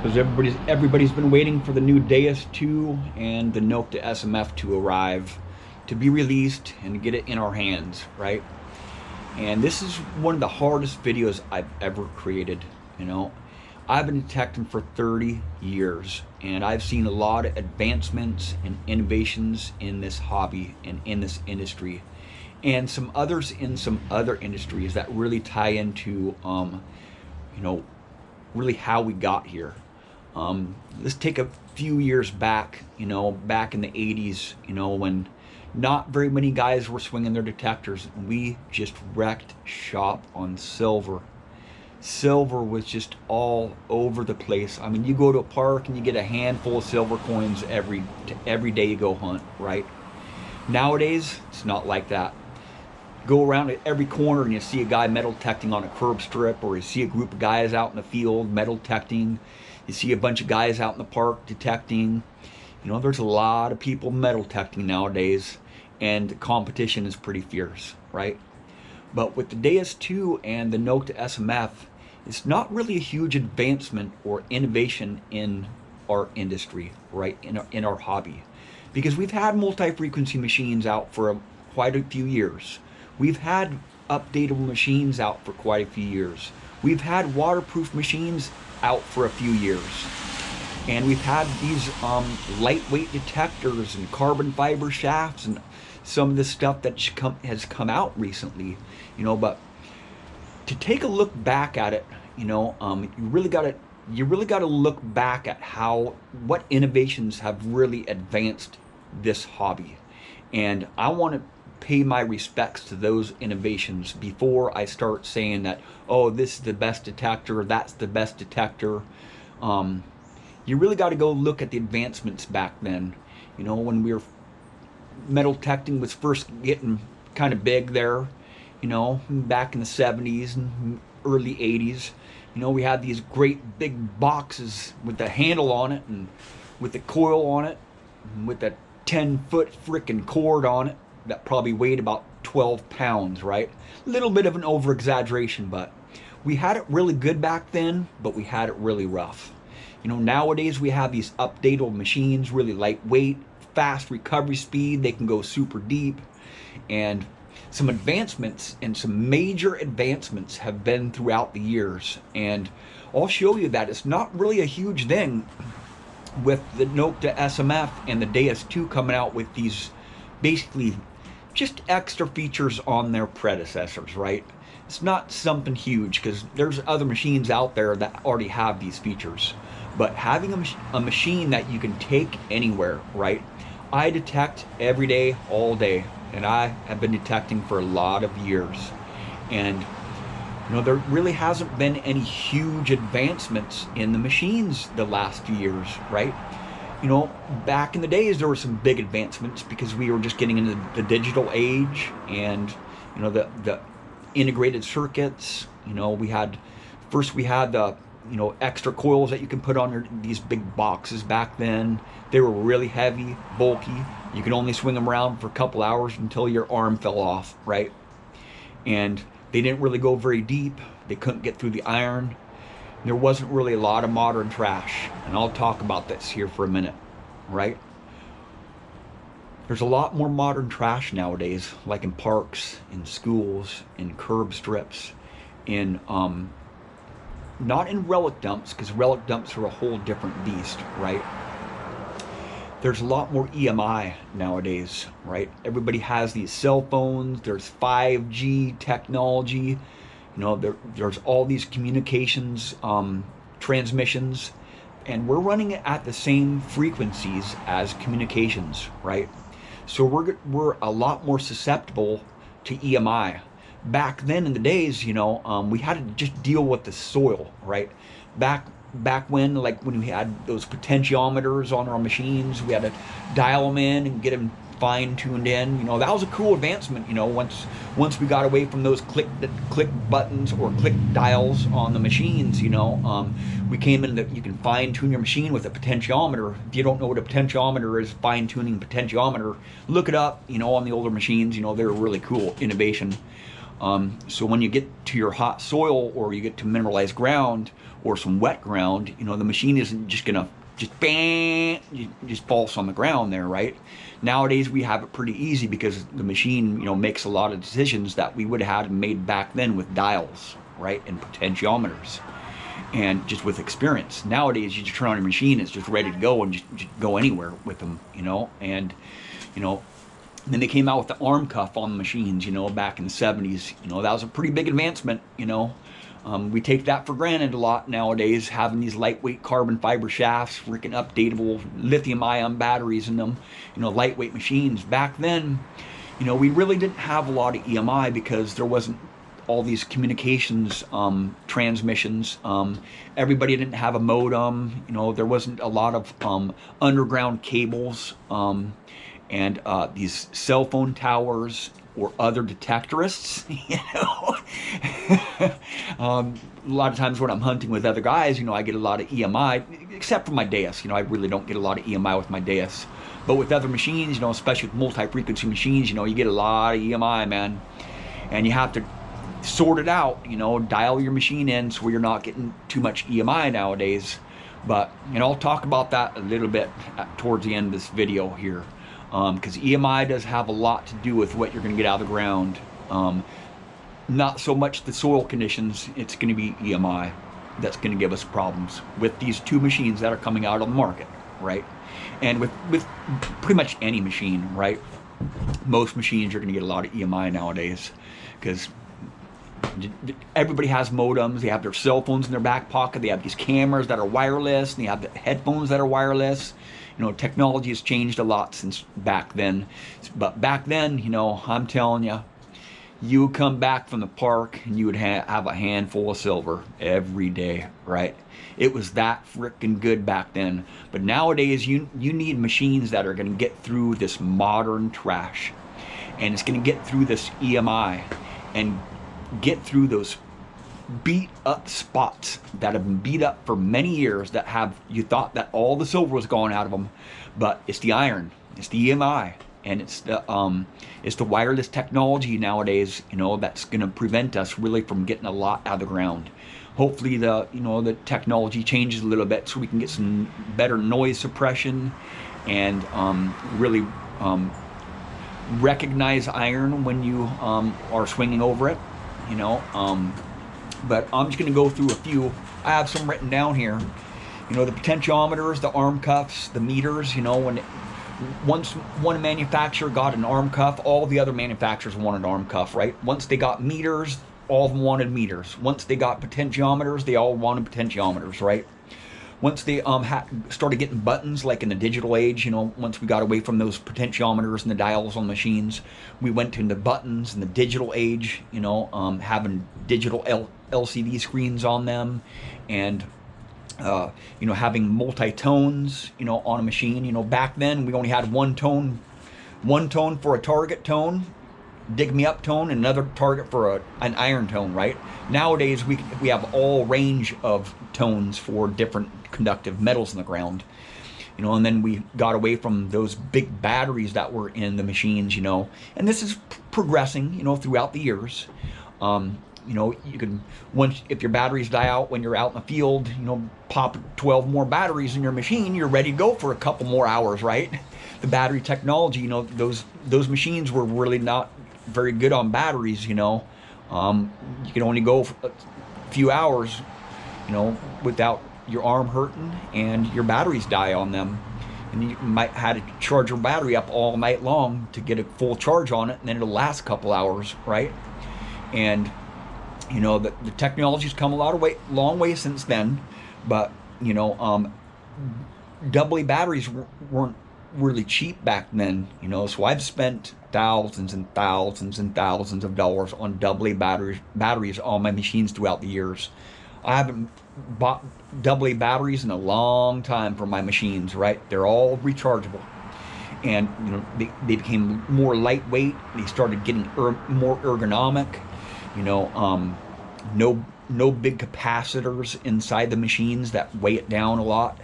Because everybody's been waiting for the new Deus 2 and the Nokta SMF to arrive, to be released and to get it in our hands, right? And this is one of the hardest videos I've ever created. I've been detecting for 30 years, and I've seen a lot of advancements and innovations in this hobby and in this industry, and some others in some other industries that really tie into really how we got here. Let's take a few years back, back in the 80s, when not very many guys were swinging their detectors. We just wrecked shop on silver. Silver was just all over the place. I mean, you go to a park and you get a handful of silver coins every day you go hunt, right? Nowadays, it's not like that. Go around at every corner and you see a guy metal detecting on a curb strip, or you see a group of guys out in the field metal detecting. You see a bunch of guys out in the park detecting. There's a lot of people metal detecting nowadays, and the competition is pretty fierce, right? But with the Deus 2 and the Nokta SMF, it's not really a huge advancement or innovation in our industry, right? In our hobby, because we've had multi-frequency machines out for quite a few years. We've had updatable machines out for quite a few years. We've had waterproof machines out for a few years. And we've had these lightweight detectors and carbon fiber shafts and some of the stuff that has come out recently. But to take a look back at it, you really got to look back at what innovations have really advanced this hobby. And I want to pay my respects to those innovations before I start saying that, oh, this is the best detector, that's the best detector. You really got to go look at the advancements back then. When we were metal detecting was first getting kind of big there, back in the 70s and early 80s. We had these great big boxes with the handle on it and with the coil on it and with a 10-foot frickin' cord on it that probably weighed about 12 pounds, right? A little bit of an over-exaggeration, but we had it really good back then, but we had it really rough. Nowadays we have these updatable machines, really lightweight, fast recovery speed, they can go super deep, and some advancements and some major advancements have been throughout the years. And I'll show you that it's not really a huge thing with the Nokta SMF and the Deus 2 coming out with these basically just extra features on their predecessors, right? It's not something huge because there's other machines out there that already have these features. But having a machine that you can take anywhere, right? I detect every day, all day, and I have been detecting for a lot of years. And there really hasn't been any huge advancements in the machines the last few years, right? Back in the days there were some big advancements because we were just getting into the digital age, and the integrated circuits. We had the extra coils that you can put on these big boxes back then. They were really heavy, bulky. You could only swing them around for a couple hours until your arm fell off, right? And they didn't really go very deep. They couldn't get through the iron. There wasn't really a lot of modern trash, and I'll talk about this here for a minute, right? There's a lot more modern trash nowadays, like in parks, in schools, in curb strips, in not in relic dumps, because relic dumps are a whole different beast, right? There's a lot more EMI nowadays, right? Everybody has these cell phones. There's 5G technology. There's all these communications transmissions, and we're running it at the same frequencies as communications, right? So we're a lot more susceptible to EMI. Back then in the days, we had to just deal with the soil, right? Back when we had those potentiometers on our machines, we had to dial them in and get them fine tuned in. That was a cool advancement. Once we got away from those click buttons or click dials on the machines, we came in that you can fine tune your machine with a potentiometer. If you don't know what a potentiometer is, fine tuning potentiometer, look it up. On the older machines, they're a really cool innovation. So when you get to your hot soil or you get to mineralized ground, or some wet ground, you know, the machine isn't just gonna just bang, just falls on the ground there, right? Nowadays we have it pretty easy because the machine, you know, makes a lot of decisions that we would have had made back then with dials, right, and potentiometers, and just with experience. Nowadays you just turn on your machine, it's just ready to go, and just go anywhere with them, you know. And you know, then they came out with the arm cuff on the machines, you know, back in the 70s. You know, that was a pretty big advancement, you know. We take that for granted a lot nowadays, having these lightweight carbon fiber shafts, freaking updatable lithium-ion batteries in them, you know, lightweight machines. Back then, you know, we really didn't have a lot of EMI because there wasn't all these communications transmissions. Everybody didn't have a modem, you know, there wasn't a lot of underground cables, and these cell phone towers or other detectorists, you know. A lot of times when I'm hunting with other guys, you know, I get a lot of EMI, except for my Deus. You know, I really don't get a lot of EMI with my Deus. But with other machines, you know, especially with multi-frequency machines, you know, you get a lot of EMI, man. And you have to sort it out, you know, dial your machine in so you're not getting too much EMI nowadays. But, you know, I'll talk about that a little bit towards the end of this video here. Because EMI does have a lot to do with what you're going to get out of the ground. Not so much the soil conditions, it's going to be EMI that's going to give us problems with these two machines that are coming out on the market, right? And with pretty much any machine, right? Most machines are going to get a lot of EMI nowadays because everybody has modems, they have their cell phones in their back pocket, they have these cameras that are wireless, and they have the headphones that are wireless. You know, technology has changed a lot since back then. But back then, you know, I'm telling you, you would come back from the park and you would have a handful of silver every day, right? It was that freaking good back then. But nowadays, you need machines that are going to get through this modern trash. And it's going to get through this EMI and get through those beat up spots that have been beat up for many years, that have, you thought that all the silver was gone out of them, but it's the iron, it's the EMI, and it's the wireless technology nowadays, you know, that's going to prevent us really from getting a lot out of the ground. Hopefully the technology changes a little bit so we can get some better noise suppression and really recognize iron when you are swinging over it, you know. But I'm just going to go through a few. I have some written down here. You know, the potentiometers, the arm cuffs, the meters. You know, once one manufacturer got an arm cuff, all the other manufacturers wanted an arm cuff, right? Once they got meters, all of them wanted meters. Once they got potentiometers, they all wanted potentiometers, right? Once they started getting buttons, like in the digital age, you know, once we got away from those potentiometers and the dials on machines, we went to the buttons in the digital age, you know, having digital LCD screens on them, and you know, having multi-tones, you know, on a machine. You know, back then we only had one tone for a target tone, dig me up tone, and another target for an iron tone, right? Nowadays we have all range of tones for different conductive metals in the ground, you know. And then we got away from those big batteries that were in the machines, you know, and this is progressing, you know, throughout the years. You know, you can, once, if your batteries die out when you're out in the field, you know, pop 12 more batteries in your machine, you're ready to go for a couple more hours, right? The battery technology, you know, those machines were really not very good on batteries, you know. You can only go for a few hours, you know, without your arm hurting, and your batteries die on them. And you might have to charge your battery up all night long to get a full charge on it, and then it'll last a couple hours, right? And you know, the technology's come a long way since then, but you know, doubly batteries weren't really cheap back then, you know. So I've spent thousands and thousands and thousands of dollars on doubly batteries on my machines throughout the years. I haven't bought doubly batteries in a long time for my machines, right? They're all rechargeable, and you know, they became more lightweight. They started getting more ergonomic. You know, no big capacitors inside the machines that weigh it down a lot,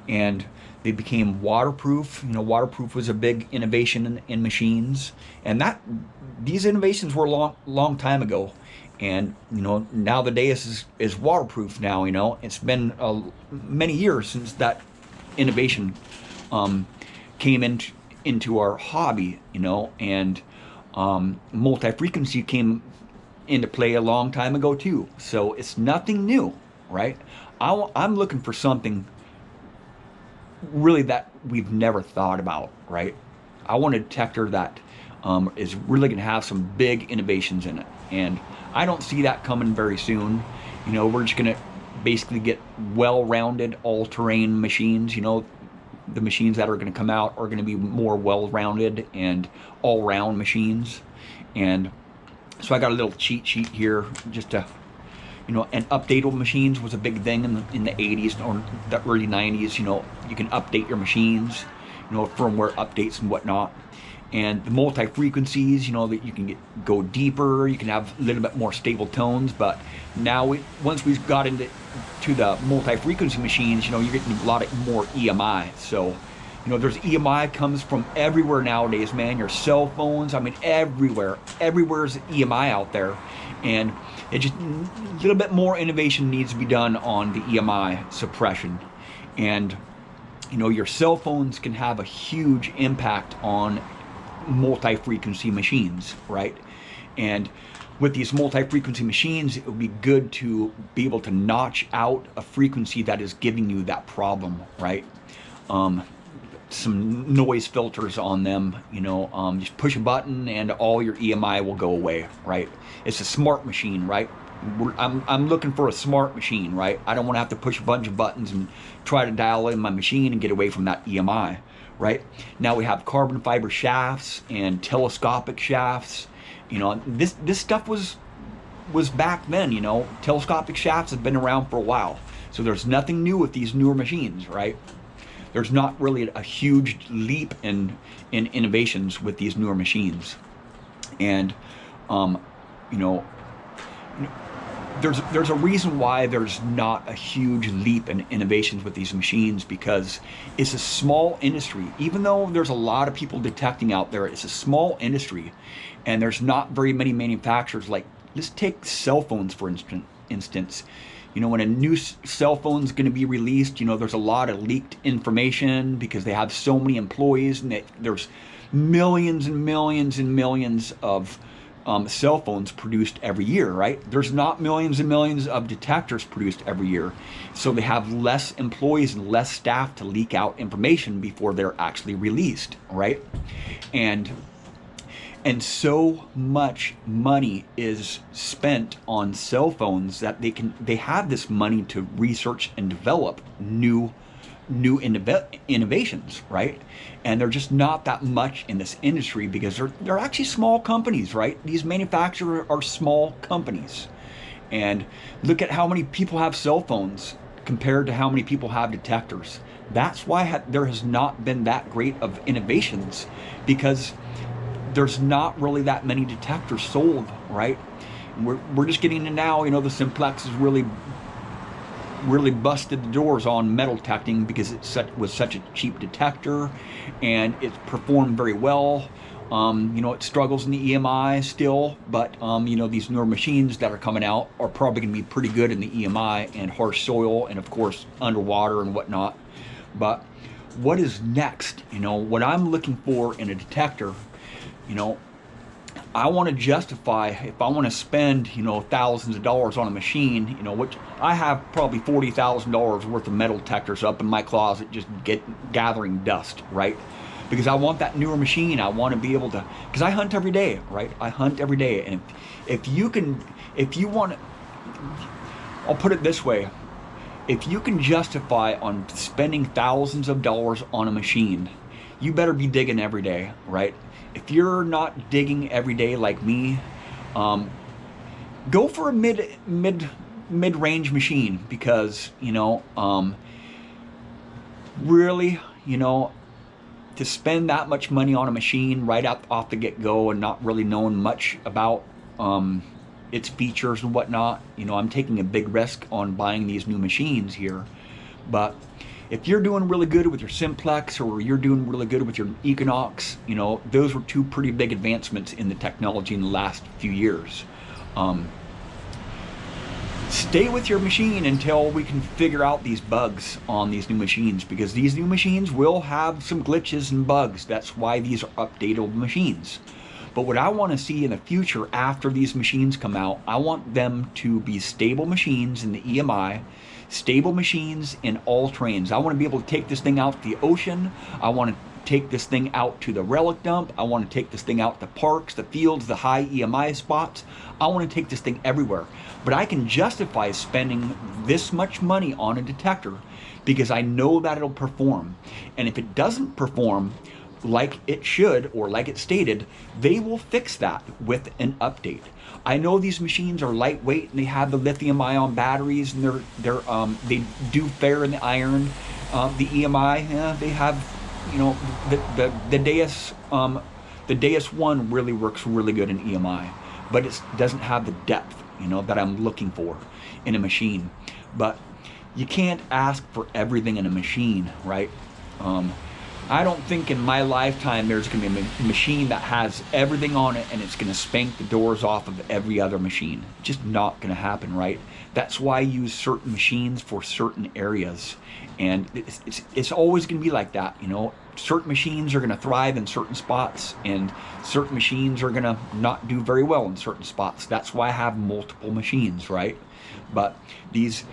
and they became waterproof. You know, waterproof was a big innovation in machines, and these innovations were a long time ago. And now the Deus is waterproof now. It's been many years since that innovation came into our hobby. And multi-frequency came into play a long time ago too. So it's nothing new, right? I'm looking for something really that we've never thought about, right? I want a detector that is really going to have some big innovations in it, and I don't see that coming very soon. We're just going to basically get well-rounded, all-terrain machines. The machines that are going to come out are going to be more well-rounded and all-round machines. And so I got a little cheat sheet here just to, and updatable machines was a big thing in the 80s or the early 90s. You can update your machines, firmware updates and whatnot. And the multi-frequencies, that you can go deeper, you can have a little bit more stable tones. But now, once we got into the multi-frequency machines, you're getting a lot more EMI. So, there's EMI comes from everywhere nowadays, man. Your cell phones, I mean, everywhere. Everywhere's EMI out there. And it just, a little bit more innovation needs to be done on the EMI suppression. And, your cell phones can have a huge impact on multi-frequency machines, right? And with these multi-frequency machines, it would be good to be able to notch out a frequency that is giving you that problem, right? Some noise filters on them, just push a button and all your EMI will go away, right? It's a smart machine, right? I'm looking for a smart machine, right? I don't want to have to push a bunch of buttons and try to dial in my machine and get away from that EMI, right? Now we have carbon fiber shafts and telescopic shafts. This stuff was back then. Telescopic shafts have been around for a while, so there's nothing new with these newer machines, right? There's not really a huge leap in innovations with these newer machines. And there's a reason why there's not a huge leap in innovations with these machines, because it's a small industry. Even though there's a lot of people detecting out there, it's a small industry, and there's not very many manufacturers. Like, let's take cell phones for instance. When a new cell phone is going to be released, there's a lot of leaked information because they have so many employees, and there's millions and millions and millions of cell phones produced every year, right? There's not millions and millions of detectors produced every year. So they have less employees and less staff to leak out information before they're actually released, right? And so much money is spent on cell phones that they have this money to research and develop new innovations, right? And they're just not that much in this industry because they're actually small companies, right? These manufacturers are small companies. And look at how many people have cell phones compared to how many people have detectors. That's why there has not been that great of innovations, because there's not really that many detectors sold, right? We're just getting to now, the Simplex is really busted the doors on metal detecting because it was such a cheap detector, and it's performed very well. It struggles in the EMI still, but these newer machines that are coming out are probably going to be pretty good in the EMI and harsh soil and of course underwater and whatnot. But what is next? What I'm looking for in a detector, I want to justify, if I want to spend, thousands of dollars on a machine, which I have probably $40,000 worth of metal detectors up in my closet just gathering dust, right? Because I want that newer machine. I want to be able to, because I hunt every day, right? I hunt every day. And if you want, I'll put it this way. If you can justify on spending thousands of dollars on a machine, you better be digging every day, right? If you're not digging every day like me, go for a mid-range machine, because really, to spend that much money on a machine right off the get-go and not really knowing much about its features and whatnot, I'm taking a big risk on buying these new machines here. But if you're doing really good with your Simplex, or you're doing really good with your Equinox, those were two pretty big advancements in the technology in the last few years. stay with your machine until we can figure out these bugs on these new machines, because these new machines will have some glitches and bugs. That's why these are updatable machines. But what I want to see in the future after these machines come out, I want them to be stable machines in the EMI, stable machines in all terrains. I want to be able to take this thing out to the ocean. I want to take this thing out to the relic dump. I want to take this thing out to parks, the fields, the high EMI spots. I want to take this thing everywhere. But I can justify spending this much money on a detector because I know that it'll perform. And if it doesn't perform like it should, or like it stated, they will fix that with an update. I know these machines are lightweight and they have the lithium ion batteries, and they do fair in the iron. The EMI, they have, you know, the Deus 1 really works really good in EMI, but it doesn't have the depth, you know, that I'm looking for in a machine. But you can't ask for everything in a machine, right? I don't think in my lifetime there's going to be a machine that has everything on it and it's going to spank the doors off of every other machine. Just not going to happen, right? That's why I use certain machines for certain areas. And it's always going to be like that, you know. Certain machines are going to thrive in certain spots, and certain machines are going to not do very well in certain spots. That's why I have multiple machines, right? But these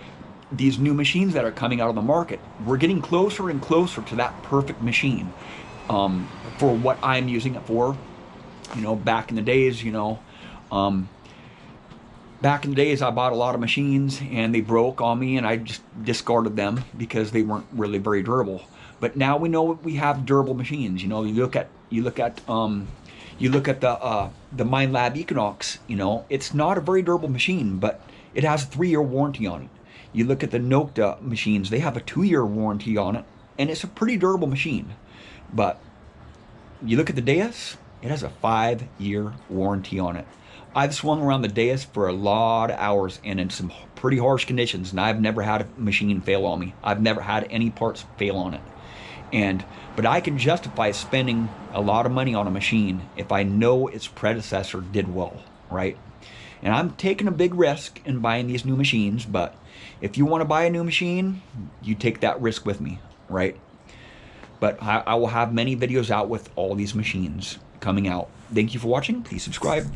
new machines that are coming out on the market, we're getting closer and closer to that perfect machine for what I'm using it for. You know, back in the days, I bought a lot of machines and they broke on me and I just discarded them because they weren't really very durable. But now we know we have durable machines. You know, you look at the MindLab Equinox. You know, it's not a very durable machine, but it has a 3-year warranty on it. You look at the Nokta machines, they have a 2-year warranty on it, and it's a pretty durable machine. But you look at the Deus, it has a 5-year warranty on it. I've swung around the Deus for a lot of hours and in some pretty harsh conditions, and I've never had a machine fail on me. I've never had any parts fail on it. But I can justify spending a lot of money on a machine if I know its predecessor did well, right? And I'm taking a big risk in buying these new machines, but if you want to buy a new machine, you take that risk with me, right? But I will have many videos out with all these machines coming out. Thank you for watching. Please subscribe.